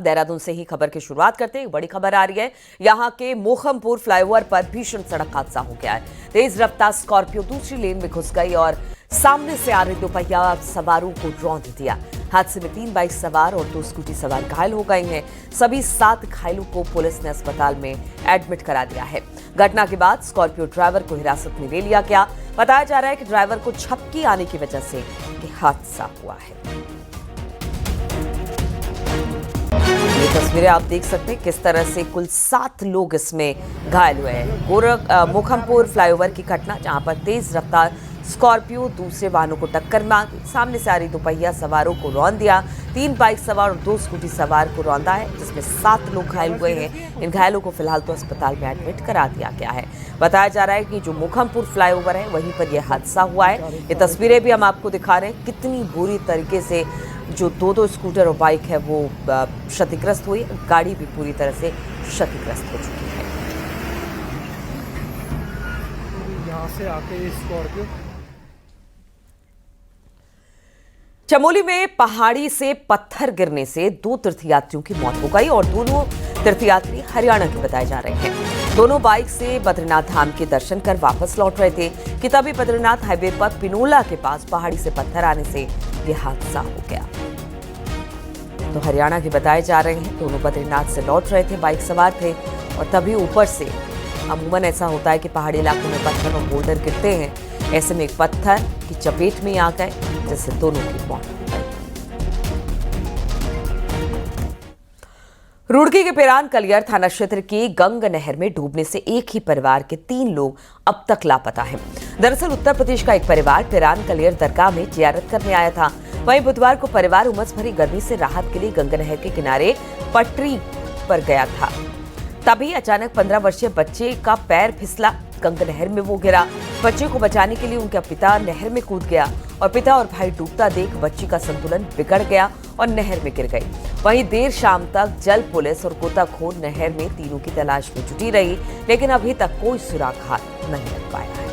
देहरादून से ही खबर की शुरुआत करते हैं। बड़ी खबर आ रही है, यहां के मोखमपुर फ्लाईओवर पर भीषण सड़क हादसा हो गया है। तेज रफ्तार स्कॉर्पियो दूसरी लेन में घुस गई और सामने से आ रहे दोपहिया सवारों को रौंद दिया। हादसे में 3 बाइक सवार और 2 स्कूटी सवार घायल हो गए हैं। सभी 7 घायलों को पुलिस ने अस्पताल में एडमिट करा दिया है। घटना के बाद स्कॉर्पियो ड्राइवर को हिरासत में ले लिया गया। बताया जा रहा है कि ड्राइवर को झपकी आने की वजह से यह हादसा हुआ है। ये तस्वीरें आप देख सकते हैं किस तरह से कुल 7 लोग इसमें घायल हुए हैं। मोखमपुर फ्लाईओवर की घटना, जहां पर तेज रफ्तार स्कॉर्पियो दूसरे वाहनों को टक्कर मार सामने से आ रही दोपहिया सवारों को रौंद दिया। 3 बाइक सवार और 2 स्कूटी सवार को रौंदा है, जिसमें 7 लोग घायल हुए हैं। इन घायलों को फिलहाल तो अस्पताल में एडमिट करा दिया गया है। बताया जा रहा है कि जो मोखमपुर फ्लाईओवर है वहीं पर यह हादसा हुआ है। ये तस्वीरें भी हम आपको दिखा रहे हैं, कितनी बुरी तरीके से जो 2 स्कूटर और बाइक है वो क्षतिग्रस्त हुई। गाड़ी भी पूरी तरह से क्षतिग्रस्त हो चुकी है। यहाँ से आके स्कॉर्पियो। चमोली में पहाड़ी से पत्थर गिरने से 2 तीर्थयात्रियों की मौत हो गई और दोनों तीर्थयात्री हरियाणा के बताए जा रहे हैं। दोनों बाइक से बद्रीनाथ धाम के दर्शन कर वापस लौट रहे थे कि तभी बद्रीनाथ हाईवे पर पिनोला के पास पहाड़ी से पत्थर आने से यह हादसा हो गया। तो हरियाणा के बताए जा रहे हैं, दोनों बद्रीनाथ से लौट रहे थे, बाइक सवार थे और तभी ऊपर से अमूमन ऐसा होता है कि पहाड़ी इलाकों में पत्थर और बोल्डर गिरते हैं। ऐसे में एक पत्थर की चपेट में आ गए, जिससे दोनों की मौत हो गई। रुड़की के पेरान कलियर थाना क्षेत्र की गंग नहर में डूबने से एक ही परिवार के 3 लोग अब तक लापता हैं। दरअसल उत्तर प्रदेश का एक परिवार पेरान कलियर दरगाह में जियारत करने आया था। वहीं बुधवार को परिवार उमस भरी गर्मी से राहत के लिए गंगा नहर के किनारे पटरी पर गया था। तभी अचानक 15 वर्षीय बच्चे का पैर फिसला, गंगा नहर में वो गिरा। बच्चे को बचाने के लिए उनका पिता नहर में कूद गया और पिता और भाई डूबता देख बच्ची का संतुलन बिगड़ गया और नहर में गिर गई। वहीं देर शाम तक जल पुलिस और गोताखोर नहर में तीनों की तलाश में जुटी रही, लेकिन अभी तक कोई सुराग हाथ नहीं लग पाया है।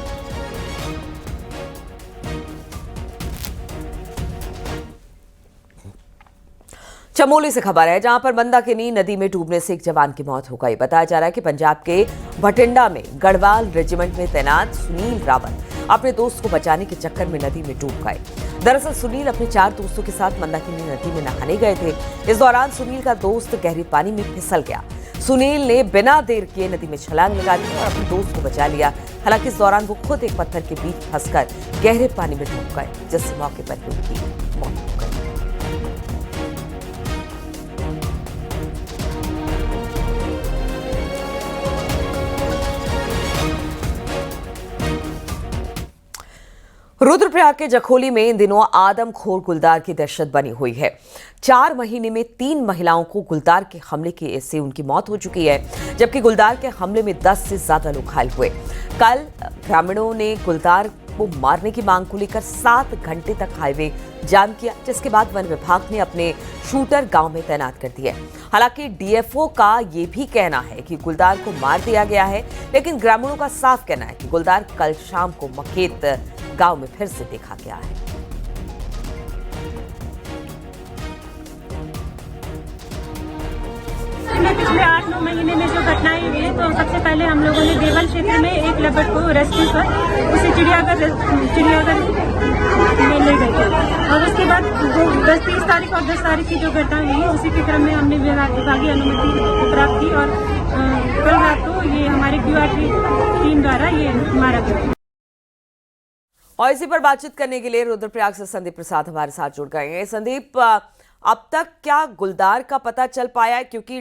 चमोली से खबर है, जहां पर मंदाकिनी नदी में डूबने से एक जवान की मौत हो गई। बताया जा रहा है कि पंजाब के भटिंडा में गढ़वाल रेजिमेंट में तैनात सुनील रावत अपने दोस्त को बचाने के चक्कर में नदी में डूब गए। दरअसल सुनील अपने 4 दोस्तों के साथ मंदाकिनी नदी में नहाने गए थे। इस दौरान सुनील का दोस्त गहरी पानी में फिसल गया। सुनील ने बिना देर किए नदी में छलांग लगा दी और अपने दोस्त को बचा लिया। हालांकि इस दौरान वो खुद एक पत्थर के बीच फंसकर गहरे पानी में डूब गए, जिससे मौके पर ही उनकी मौत हो गई। रुद्रप्रयाग के जखोली में इन दिनों आदमखोर गुलदार की दहशत बनी हुई है। 4 महीने में 3 महिलाओं को गुलदार के हमले की से उनकी मौत हो चुकी है, जबकि गुलदार के हमले में 10 से ज्यादा लोग घायल हुए। कल ग्रामीणों ने गुलदार को मारने की मांग को लेकर 7 घंटे तक हाईवे जाम किया, जिसके बाद वन विभाग ने अपने शूटर गांव में तैनात कर दिए। हालांकि डीएफओ का ये भी कहना है कि गुलदार को मार दिया गया है, लेकिन ग्रामीणों का साफ कहना है कि गुलदार कल शाम को मखेत गांव में फिर से देखा गया है। पिछले 8-9 महीने में जो घटनाएं हुई है, तो सबसे पहले हम लोगों ने देवल क्षेत्र में एक लेपर्ड को रेस्क्यू कर उसे चिड़ियाघर में ले गए थे और उसके बाद 30 तारीख और 10 तारीख की जो घटना हुई है, उसी के क्रम में हमने विभागीय अनुमति प्राप्त की और कल रात को ये हमारे क्यूआरटी टीम द्वारा ये मारा गया। और इसी पर बातचीत करने के लिए रुद्रप्रयाग से संदीप प्रसाद हमारे साथ जुड़ गए हैं। संदीप, अब तक क्या गुलदार का पता चल पाया है? क्योंकि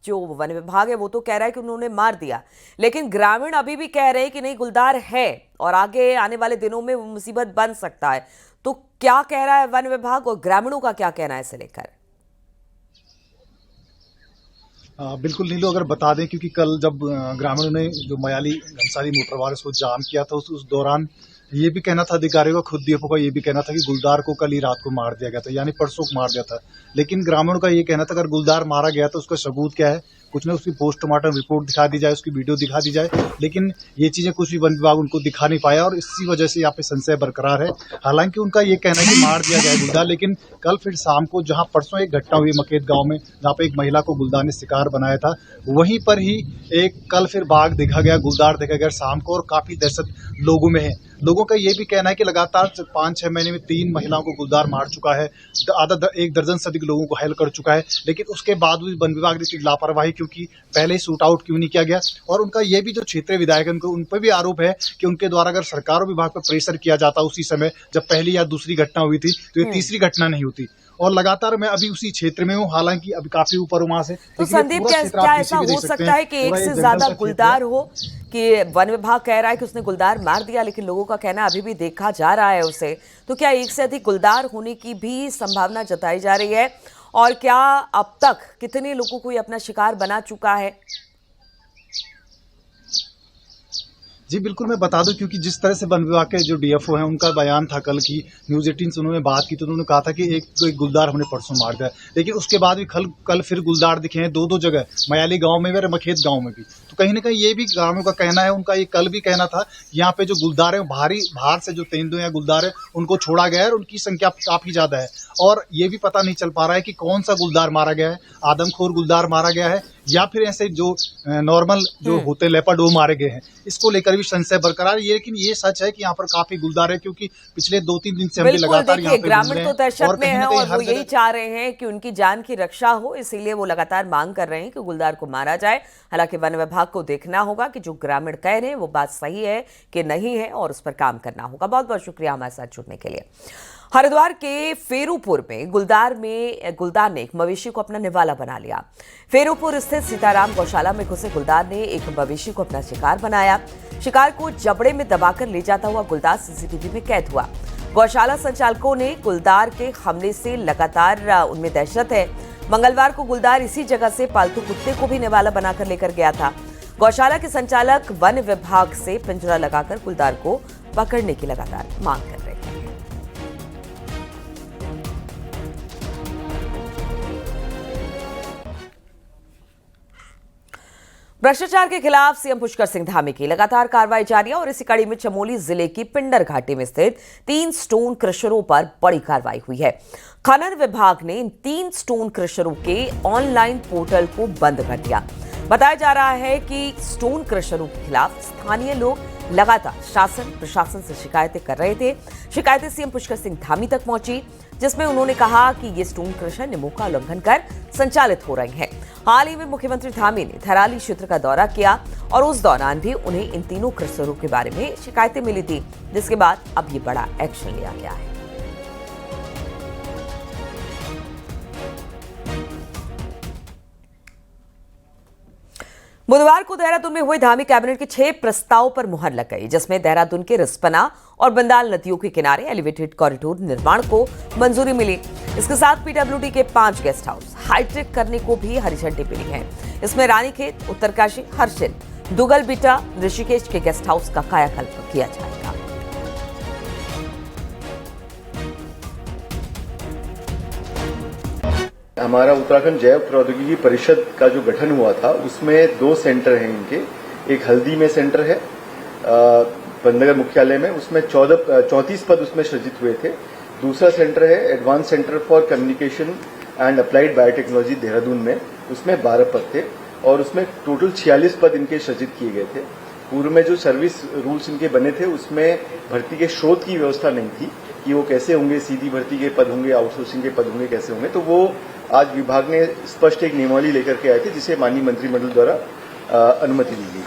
जो वन विभाग है वो तो कह रहा है कि उन्होंने मार दिया, लेकिन ग्रामीण अभी भी कह रहे हैं कि नहीं, गुलदार है और आगे आने वाले दिनों में वो मुसीबत बन सकता है। तो क्या कह रहा है वन विभाग और ग्रामीणों का क्या कहना है इसे लेकर? बिल्कुल नीलू, अगर बता दें, क्योंकि कल जब ग्रामीणों ने जो मयाली घनसाली मोटर वाले को जाम किया था, उस दौरान ये भी कहना था अधिकारियों का, खुद डीएफओ का ये भी कहना था कि गुलदार को कल ही रात को मार दिया गया था, यानी परसों को मार दिया था। लेकिन ग्रामीणों का ये कहना था अगर गुलदार मारा गया तो उसका सबूत क्या है, कुछ ना उसकी पोस्टमार्टम रिपोर्ट दिखा दी जाए, उसकी वीडियो दिखा दी जाए, लेकिन ये चीजें कुछ भी वन विभाग उनको दिखा नहीं पाया और इसी वजह से यहाँ पे संशय बरकरार है। हालांकि उनका ये कहना है कि मार दिया गया गुलदार, लेकिन कल फिर शाम को जहां परसों एक घटना हुई मकेत गांव में, जहां पे एक महिला को गुलदार ने शिकार बनाया था, वहीं पर ही एक कल फिर बाघ देखा गया, गुलदार देखा गया शाम को, और काफी दहशत लोगों में है। लोगों का ये भी कहना है कि लगातार 5-6 महीने में 3 महिलाओं को गुलदार मार चुका है, एक दर्जन से अधिक लोगों को घायल कर चुका है, लेकिन उसके बाद भी वन विभाग ने लापरवाही क्योंकि पहले ही शूट आउट क्यों नहीं किया गया। और उनका ये भी जो क्षेत्रीय विधायक है उन पर भी आरोप है कि उनके द्वारा अगर सरकार और विभाग पर प्रेशर किया जाता उसी समय जब पहली या दूसरी घटना हुई थी तो ये तीसरी घटना नहीं होती। और लगातार मैं अभी उसी क्षेत्र में हूँ, हालांकि अभी काफी ऊपर हूँ वहां से। तो संदीप, क्या ऐसा हो सकता है कि एक से ज्यादा गुलदार हो, कि वन विभाग कह रहा है कि उसने गुलदार मार दिया, लेकिन लोगों का कहना अभी भी देखा जा रहा है उसे, तो क्या एक से अधिक गुलदार होने की भी संभावना जताई जा रही है? और क्या अब तक कितने लोगों को ये अपना शिकार बना चुका है? जी बिल्कुल, मैं बता दूं, क्योंकि जिस तरह से वन विभाग के जो डीएफओ हैं उनका बयान था कल की न्यूज 18 से उन्होंने बात की, तो उन्होंने कहा था कि एक गुलदार हमने परसों मार दिया, लेकिन उसके बाद भी कल फिर गुलदार दिखे हैं 2 जगह, मयाली गांव में भी और मखेत गांव में भी। तो कहीं ना कहीं ये भी ग्रामीणों का कहना है, उनका ये कल भी कहना था, यहाँ पे जो गुलदार है बाहर से जो तेंदुए या गुलदार है उनको छोड़ा गया है और उनकी संख्या काफी ज्यादा है। और ये भी पता नहीं चल पा रहा है कि कौन सा गुलदार मारा गया है, आदमखोर गुलदार मारा गया है या फिर ऐसे जो नॉर्मल जो होते लेपर्ड वो मारे गए हैं। इसको लेकर भी संशय बरकरार है, लेकिन ये सच है कि यहाँ पर काफी गुलदार है, क्योंकि पिछले 2-3 दिन से हम भी लगातार यहाँ पे ग्रामीण तो दहशत में है और वो यही चाह रहे हैं कि उनकी जान की रक्षा हो, इसीलिए वो लगातार मांग कर रहे हैं कि गुलदार को मारा जाए। हालांकि वन विभाग को देखना होगा कि जो ग्रामीण कह रहे हैं वो बात सही है कि नहीं है, और उस पर काम करना होगा। बहुत बहुत शुक्रिया हमारे साथ जुड़ने के लिए। हरिद्वार के फेरूपुर में गुलदार ने एक मवेशी को अपना निवाला बना लिया। फेरूपुर स्थित सीताराम गौशाला में घुसे गुलदार ने एक मवेशी को अपना शिकार बनाया। शिकार को जबड़े में दबाकर ले जाता हुआ गुलदार सीसीटीवी में कैद हुआ। गौशाला संचालकों ने गुलदार के हमले से लगातार उनमें दहशत है। मंगलवार को गुलदार इसी जगह से पालतू कुत्ते को भी निवाला बनाकर लेकर गया था। गौशाला के संचालक वन विभाग से पिंजरा लगाकर गुलदार को पकड़ने की लगातार मांग कर रहे हैं। भ्रष्टाचार के खिलाफ सीएम पुष्कर सिंह धामी की लगातार कार्रवाई जारी है और इसी कड़ी में चमोली जिले की पिंडर घाटी में स्थित 3 स्टोन क्रशरों पर बड़ी कार्रवाई हुई है। खनन विभाग ने इन 3 स्टोन क्रशरों के ऑनलाइन पोर्टल को बंद कर दिया। बताया जा रहा है कि स्टोन क्रशरों के खिलाफ स्थानीय लोग लगातार शासन प्रशासन से शिकायतें कर रहे थे। शिकायतें सीएम पुष्कर सिंह धामी तक पहुंची, जिसमें उन्होंने कहा कि ये स्टोन क्रशर नियमों का उल्लंघन कर संचालित हो रहे हैं। हाल ही में मुख्यमंत्री धामी ने थराली क्षेत्र का दौरा किया और उस दौरान भी उन्हें इन तीनों क्रशरों के बारे में शिकायतें मिली थी, जिसके बाद अब ये बड़ा एक्शन लिया गया है। बुधवार को देहरादून में हुए धामी कैबिनेट के 6 प्रस्तावों पर मुहर लग गई, जिसमें देहरादून के रिस्पना और बंदाल नदियों के किनारे एलिवेटेड कॉरिडोर निर्माण को मंजूरी मिली। इसके साथ पीडब्ल्यूडी के 5 गेस्ट हाउस हाईटेक करने को भी हरी झंडी मिली है। इसमें रानीखेत, उत्तरकाशी, हर्षिल, दुगलबिटा, ऋषिकेश के गेस्ट हाउस का कायाकल्प किया जाएगा। हमारा उत्तराखंड जैव प्रौद्योगिकी परिषद का जो गठन हुआ था उसमें 2 सेंटर हैं इनके। एक हल्दी में सेंटर है पंतनगर मुख्यालय में, उसमें 34 पद उसमें सृजित हुए थे। दूसरा सेंटर है advance centre for communication and applied biotechnology Dehradun में, उसमें 12 पद थे और उसमें टोटल 46 पद इनके सृजित किए गए थे। पूर्व में जो सर्विस रूल्स इनके बने थे उसमें भर्ती के शोध की व्यवस्था नहीं थी कि वो कैसे होंगे, सीधी भर्ती के पद होंगे, आउटसोर्सिंग के पद होंगे, कैसे होंगे। तो वो आज विभाग ने स्पष्ट एक नियमावली लेकर के आए थे, जिसे माननीय मंत्रिमंडल द्वारा अनुमति दी गई।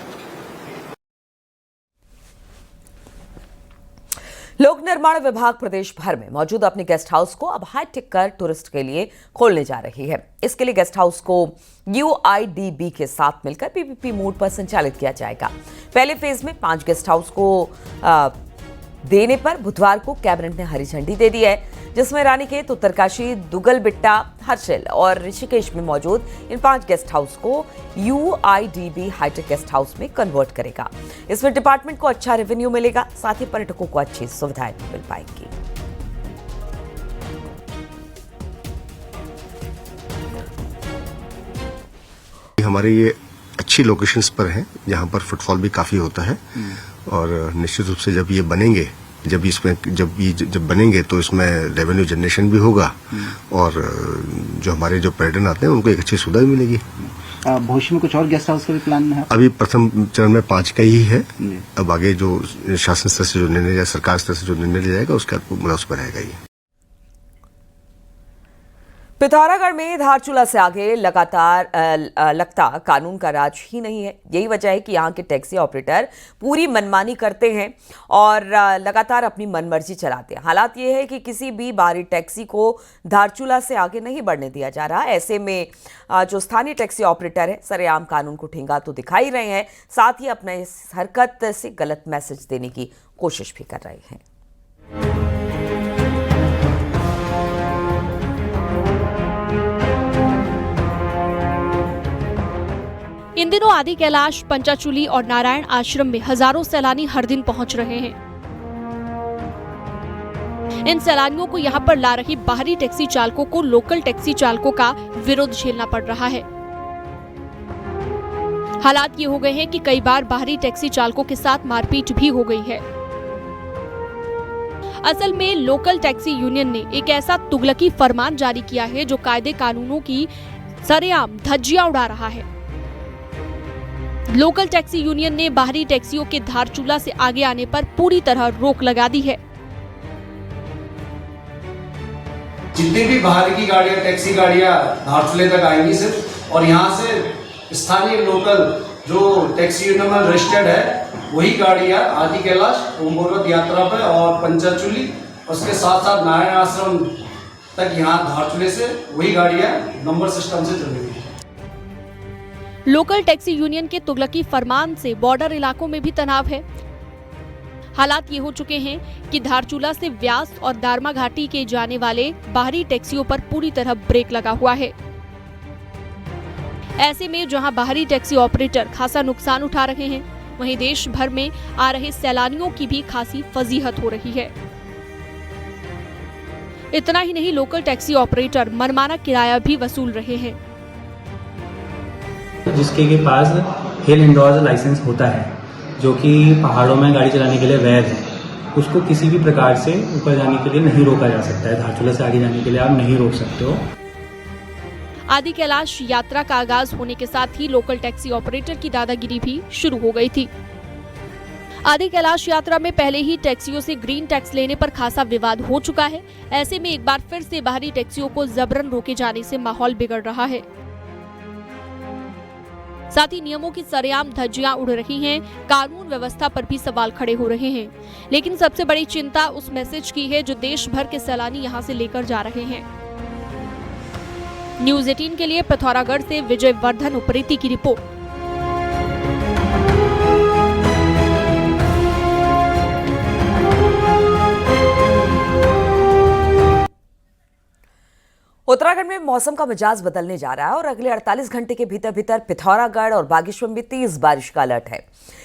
लोक निर्माण विभाग प्रदेश भर में मौजूद अपने गेस्ट हाउस को अब हाईटेक कर टूरिस्ट के लिए खोलने जा रही है। इसके लिए गेस्ट हाउस को UIDB के साथ मिलकर PPP मोड पर संचालित किया जाएगा। पहले फेज में 5 गेस्ट हाउस को देने पर बुधवार को कैबिनेट ने हरी झंडी दे दी है। जिसमें रानीखेत, उत्तरकाशी, दुगलबिट्टा, हर्षिल और ऋषिकेश में मौजूद इन 5 गेस्ट हाउस को UIDB हाईटेक गेस्ट हाउस में कन्वर्ट करेगा। इसमें डिपार्टमेंट को अच्छा रेवेन्यू मिलेगा, साथ ही पर्यटकों को अच्छी सुविधाएं मिल पाएंगी। हमारे ये अच्छी लोकेशंस पर हैं जहाँ पर फुटफॉल भी काफी होता है और निश्चित रूप से जब ये बनेंगे जब बनेंगे तो इसमें रेवेन्यू जनरेशन भी होगा और जो हमारे जो पर्यटन आते हैं उनको एक अच्छी सुविधा भी मिलेगी। भविष्य में कुछ और गेस्ट हाउस का भी प्लान है? अभी प्रथम चरण में 5 का ही है। अब आगे जो शासन स्तर से जो निर्णय या सरकार स्तर से जो निर्णय लिया जाएगा उसका उस पर रहेगा ये। पिथौरागढ़ में धारचूला से आगे लगता कानून का राज ही नहीं है। यही वजह है कि यहाँ के टैक्सी ऑपरेटर पूरी मनमानी करते हैं और लगातार अपनी मनमर्जी चलाते हैं। हालात ये है कि किसी भी बाहरी टैक्सी को धारचूला से आगे नहीं बढ़ने दिया जा रहा। ऐसे में जो स्थानीय टैक्सी ऑपरेटर है सरेआम कानून को ठेंगा तो दिखाई रहे हैं, साथ ही अपने इस हरकत से गलत मैसेज देने की कोशिश भी कर रहे हैं। इन दिनों आदि कैलाश, पंचाचूली और नारायण आश्रम में हजारों सैलानी हर दिन पहुंच रहे हैं। इन सैलानियों को यहां पर ला रही बाहरी टैक्सी चालकों को लोकल टैक्सी चालकों का विरोध झेलना पड़ रहा है। हालात ये हो गए हैं कि कई बार बाहरी टैक्सी चालकों के साथ मारपीट भी हो गई है। असल में लोकल टैक्सी यूनियन ने एक ऐसा तुगलकी फरमान जारी किया है जो कायदे कानूनों की सरेआम धज्जियां उड़ा रहा है। लोकल टैक्सी यूनियन ने बाहरी टैक्सियों के धारचूला से आगे आने पर पूरी तरह रोक लगा दी है। जितनी भी बाहर की गाड़ियां, टैक्सी गाड़ियां धारचूले तक आएंगी सिर्फ, और यहाँ से स्थानीय लोकल जो टैक्सी यूनियन में रजिस्टर्ड है वही गाड़ियां आदि कैलाश, ओम पर्वत यात्रा पे और पंचाचूली, उसके साथ साथ नारायण आश्रम तक यहाँ धारचूले से वही गाड़ियां नंबर सिस्टम से चलेंगी। लोकल टैक्सी यूनियन के तुगलकी फरमान से बॉर्डर इलाकों में भी तनाव है। हालात ये हो चुके हैं कि धारचूला से व्यास और दारमा घाटी के जाने वाले बाहरी टैक्सियों पर पूरी तरह ब्रेक लगा हुआ है। ऐसे में जहां बाहरी टैक्सी ऑपरेटर खासा नुकसान उठा रहे हैं, वहीं देश भर में आ रहे सैलानियों की भी खासी फजीहत हो रही है। इतना ही नहीं, लोकल टैक्सी ऑपरेटर मनमाना किराया भी वसूल रहे हैं। जिसके के पास हिल इंडोर्स लाइसेंस होता है, जो कि पहाड़ों में गाड़ी चलाने के लिए वैध है, उसको किसी भी प्रकार से ऊपर जाने के लिए नहीं रोका जा सकता है। धारचूला से आगे जाने के लिए आप नहीं रोक सकते हो। आदि कैलाश यात्रा का आगाज होने के साथ ही लोकल टैक्सी ऑपरेटर की दादागिरी भी शुरू हो गई थी। आदि कैलाश यात्रा में पहले ही टैक्सियों से ग्रीन टैक्स लेने पर खासा विवाद हो चुका है। ऐसे में एक बार फिर से बाहरी टैक्सियों को जबरन रोके जाने से माहौल बिगड़ रहा है। साथ ही नियमों की सरेआम धज्जियां उड़ रही हैं, कानून व्यवस्था पर भी सवाल खड़े हो रहे हैं। लेकिन सबसे बड़ी चिंता उस मैसेज की है जो देश भर के सैलानी यहां से लेकर जा रहे हैं। न्यूज़ 18 के लिए पिथौरागढ़ से विजय वर्धन उप्रेती की रिपोर्ट। उत्तराखंड में मौसम का मिजाज बदलने जा रहा है और अगले 48 घंटे के भीतर भीतर पिथौरागढ़ और बागेश्वर में तेज बारिश का अलर्ट है।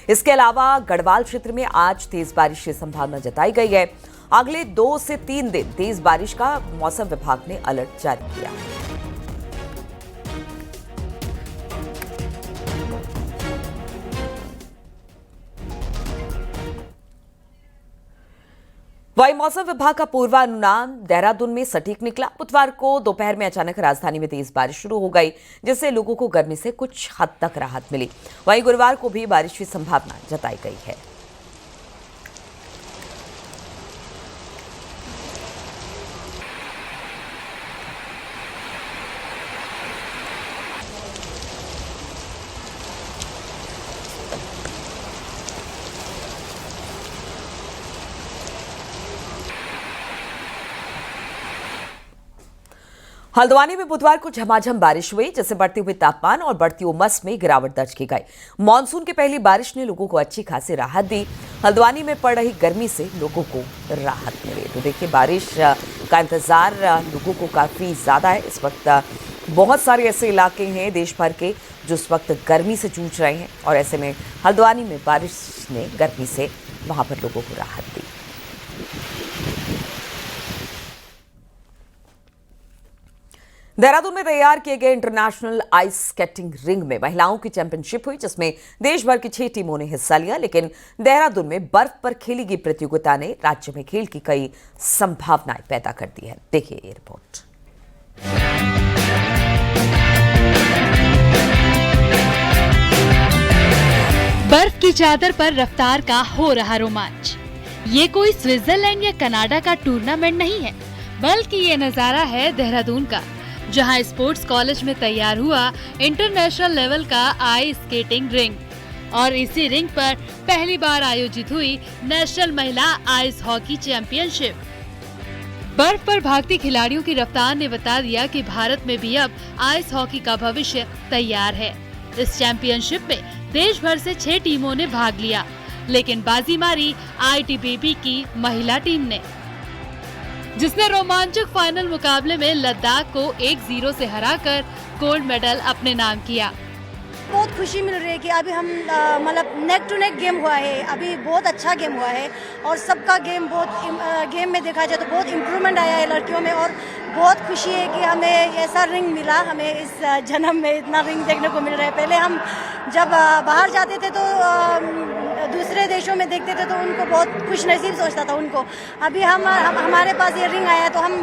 इसके अलावा गढ़वाल क्षेत्र में आज तेज बारिश की संभावना जताई गई है। अगले 2 से 3 दिन तेज बारिश का मौसम विभाग ने अलर्ट जारी किया है। वही मौसम विभाग का पूर्वानुमान देहरादून में सटीक निकला। बुधवार को दोपहर में अचानक राजधानी में तेज बारिश शुरू हो गई, जिससे लोगों को गर्मी से कुछ हद तक राहत मिली। वहीं गुरुवार को भी बारिश की संभावना जताई गई है। हल्द्वानी में बुधवार को झमाझम बारिश हुई, जिससे बढ़ते हुए तापमान और बढ़ती उमस में गिरावट दर्ज की गई। मानसून की पहली बारिश ने लोगों को अच्छी खासी राहत दी। हल्द्वानी में पड़ रही गर्मी से लोगों को राहत मिली। तो देखिए, बारिश का इंतजार लोगों को काफी ज्यादा है। इस वक्त बहुत सारे ऐसे इलाके हैं देश भर के जो इस वक्त गर्मी से जूझ रहे हैं, और ऐसे में हल्द्वानी में बारिश ने गर्मी से वहां पर लोगों को राहत दी। देहरादून में तैयार किए गए इंटरनेशनल आइस स्केटिंग रिंग में महिलाओं की चैंपियनशिप हुई, जिसमें देश भर की 6 टीमों ने हिस्सा लिया। लेकिन देहरादून में बर्फ पर खेली गई प्रतियोगिता ने राज्य में खेल की कई संभावनाएं पैदा कर दी है। देखिए ये रिपोर्ट। बर्फ की चादर पर रफ्तार का हो रहा रोमांच। ये कोई स्विट्जरलैंड या कनाडा का टूर्नामेंट नहीं है, बल्कि ये नजारा है देहरादून का, जहां स्पोर्ट्स कॉलेज में तैयार हुआ इंटरनेशनल लेवल का आइस स्केटिंग रिंग। और इसी रिंग पर पहली बार आयोजित हुई नेशनल महिला आइस हॉकी चैंपियनशिप। बर्फ पर भागती खिलाड़ियों की रफ्तार ने बता दिया कि भारत में भी अब आइस हॉकी का भविष्य तैयार है। इस चैंपियनशिप में देश भर से 6 टीमों ने भाग लिया, लेकिन बाजी मारी आईटीबीपी की महिला टीम ने, जिसने रोमांचक फाइनल मुकाबले में लद्दाख को 1-0 से हराकर गोल्ड मेडल अपने नाम किया। बहुत खुशी मिल रही है कि अभी हम मतलब नेक टू नेक गेम हुआ है, अभी बहुत अच्छा गेम हुआ है और सबका गेम बहुत गेम में देखा जाए तो बहुत इम्प्रूवमेंट आया है लड़कियों में। और बहुत खुशी है कि हमें ऐसा रिंग मिला, हमें इस जन्म में इतना रिंग देखने को मिल रहा है। पहले हम जब बाहर जाते थे तो दूसरे देशों में देखते थे तो उनको बहुत खुश नसीब सोचता था उनको। अभी हमारे पास ये रिंग आया तो हम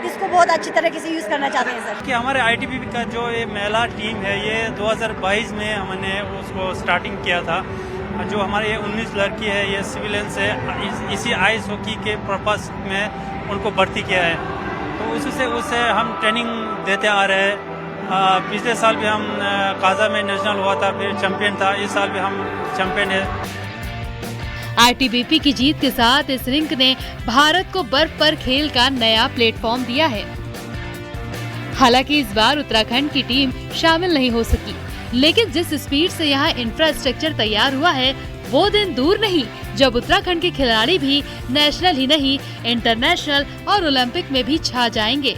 इसको बहुत अच्छी तरीके से यूज़ करना चाहते हैं सर। कि हमारे आईटीबीपी का जो ये महिला टीम है, ये 2022 में हमने उसको स्टार्टिंग किया था। जो हमारे 19 लड़की है, ये सिविलियन से इसी आइस हॉकी के पर्पस में उनको भर्ती किया है। तो उससे हम ट्रेनिंग देते आ रहे हैं। पिछले साल भी हम काजा में नेशनल हुआ था, फिर चैंपियन था। इस साल भी हम चैंपियन है। आईटीबीपी की जीत के साथ इस रिंग ने भारत को बर्फ पर खेल का नया प्लेटफॉर्म दिया है। हालांकि इस बार उत्तराखंड की टीम शामिल नहीं हो सकी, लेकिन जिस स्पीड से यहाँ इंफ्रास्ट्रक्चर तैयार हुआ है, वो दिन दूर नहीं जब उत्तराखंड के खिलाड़ी भी नेशनल ही नहीं इंटरनेशनल और ओलंपिक में भी छा जाएंगे।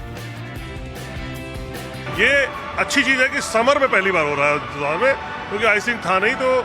ये अच्छी चीज है कि समर में पहली बार हो रहा है में, क्योंकि आइसिंग था नहीं। तो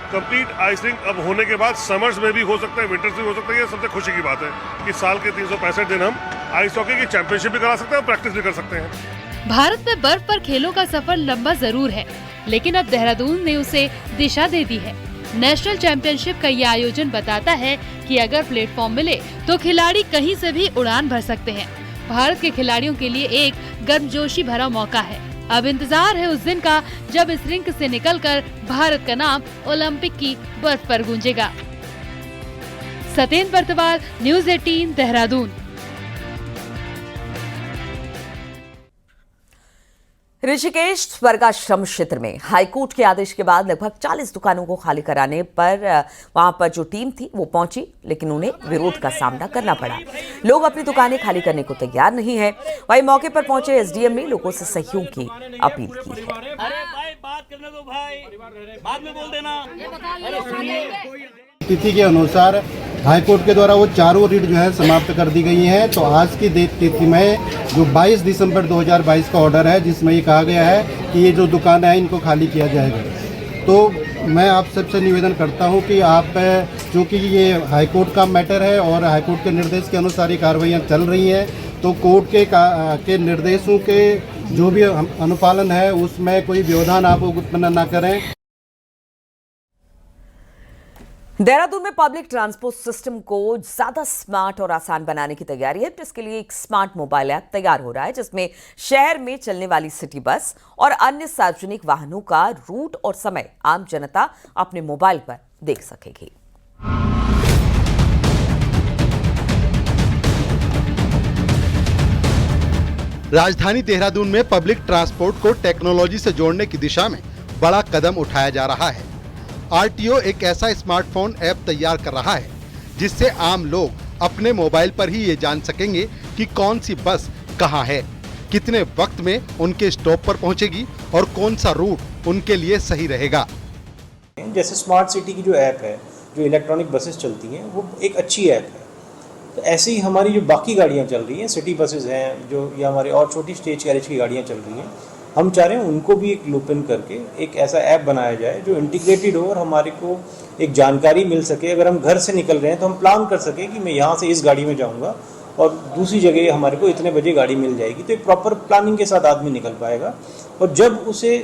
कंप्लीट आइसिंग अब होने के बाद समर्स में भी हो सकता है, विंटर्स में भी हो सकता है। ये सबसे खुशी की बात है कि साल के 365 दिन हम आइस हॉकी की चैंपियनशिप भी करा सकते हैं और प्रैक्टिस भी कर सकते हैं। भारत में बर्फ पर खेलों का सफर लंबा जरूर है, लेकिन अब देहरादून ने उसे दिशा दे दी है। नेशनल चैंपियनशिप का ये आयोजन बताता है कि अगर प्लेटफॉर्म मिले तो खिलाड़ी कहीं से भी उड़ान भर सकते हैं। भारत के खिलाड़ियों के लिए एक गर्मजोशी भरा मौका है। अब इंतजार है उस दिन का जब इस रिंग से निकलकर भारत का नाम ओलंपिक की बर्फ पर गूंजेगा। सत्येंद्र बर्तवाल, न्यूज़ 18 देहरादून। ऋषिकेश स्वर्गाश्रम क्षेत्र में हाईकोर्ट के आदेश के बाद लगभग 40 दुकानों को खाली कराने पर वहां पर जो टीम थी वो पहुंची, लेकिन उन्हें विरोध का सामना करना पड़ा। लोग अपनी दुकानें खाली करने को तैयार नहीं है। वहीं मौके पर पहुंचे एसडीएम ने लोगों से सहयोग की अपील की है। तिथि के अनुसार हाईकोर्ट के द्वारा वो चारों रीट जो है समाप्त कर दी गई हैं। तो आज की तिथि में जो 22 दिसंबर 2022 का ऑर्डर है, जिसमें ये कहा गया है कि ये जो दुकान है इनको खाली किया जाएगा। तो मैं आप सबसे निवेदन करता हूं कि आप, चूँकि ये हाईकोर्ट का मैटर है और हाईकोर्ट के निर्देश के अनुसार ये कार्रवाइयाँ चल रही हैं, तो कोर्ट के निर्देशों के जो भी अनुपालन है उसमें कोई व्यवधान आप उत्पन्न न करें। देहरादून में पब्लिक ट्रांसपोर्ट सिस्टम को ज्यादा स्मार्ट और आसान बनाने की तैयारी है, जिसके लिए एक स्मार्ट मोबाइल ऐप तैयार हो रहा है, जिसमें शहर में चलने वाली सिटी बस और अन्य सार्वजनिक वाहनों का रूट और समय आम जनता अपने मोबाइल पर देख सकेगी। राजधानी देहरादून में पब्लिक ट्रांसपोर्ट को टेक्नोलॉजी से जोड़ने की दिशा में बड़ा कदम उठाया जा रहा है। आरटीओ एक ऐसा स्मार्टफोन ऐप तैयार कर रहा है जिससे आम लोग अपने मोबाइल पर ही ये जान सकेंगे कि कौन सी बस कहां है, कितने वक्त में उनके स्टॉप पर पहुंचेगी और कौन सा रूट उनके लिए सही रहेगा। जैसे स्मार्ट सिटी की जो ऐप है, जो इलेक्ट्रॉनिक बसेस चलती हैं, वो एक अच्छी ऐप है। तो ऐसे ही हमारी जो बाकी गाड़ियाँ चल रही हैं, सिटी बसेस हैं जो, या हमारे और छोटी स्टेज कैरेज की गाड़ियाँ चल रही हैं, हम चाह रहे हैं उनको भी एक लूप इन करके एक ऐसा ऐप बनाया जाए जो इंटीग्रेटेड हो और हमारे को एक जानकारी मिल सके। अगर हम घर से निकल रहे हैं तो हम प्लान कर सके कि मैं यहाँ से इस गाड़ी में जाऊँगा और दूसरी जगह हमारे को इतने बजे गाड़ी मिल जाएगी। तो एक प्रॉपर प्लानिंग के साथ आदमी निकल पाएगा और जब उसे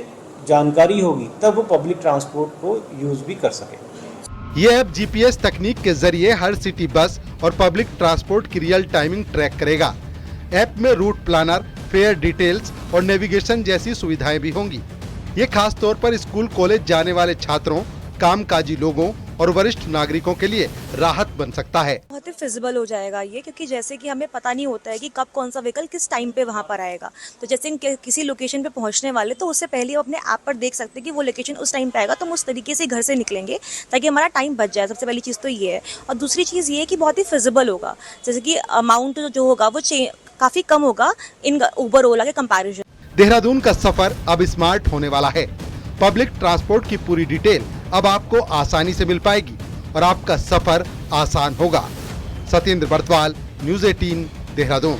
जानकारी होगी तब वो पब्लिक ट्रांसपोर्ट को यूज़ भी कर सके। ये ऐप जीपीएस तकनीक के जरिए हर सिटी बस और पब्लिक ट्रांसपोर्ट की रियल टाइमिंग ट्रैक करेगा। ऐप में रूट प्लानर, फेयर डिटेल्स और नेविगेशन जैसी सुविधाएं भी होंगी। ये खास तौर पर स्कूल कॉलेज जाने वाले छात्रों, कामकाजी लोगों और वरिष्ठ नागरिकों के लिए राहत बन सकता है। बहुत ही फिजिबल हो जाएगा ये, क्योंकि जैसे कि हमें पता नहीं होता है कि कब कौन सा व्हीकल किस टाइम पे वहाँ पर आएगा। तो जैसे हम किसी लोकेशन पे पहुँचने वाले तो उससे पहले हम अपने ऐप पर देख सकते हैं कि वो लोकेशन उस टाइम पे आएगा, तो हम उस तरीके से घर से निकलेंगे ताकि हमारा टाइम बच जाए। सबसे पहली चीज़ तो ये है। और दूसरी चीज़ ये है कि बहुत ही फिजिबल होगा, जैसे कि अमाउंट जो होगा वो काफ़ी कम होगा इन उबर ओला के कंपैरिजन। देहरादून का सफर अब स्मार्ट होने वाला है। पब्लिक ट्रांसपोर्ट की पूरी डिटेल अब आपको आसानी से मिल पाएगी और आपका सफर आसान होगा। सत्येंद्र बर्तवाल, न्यूज़ 18, देहरादून।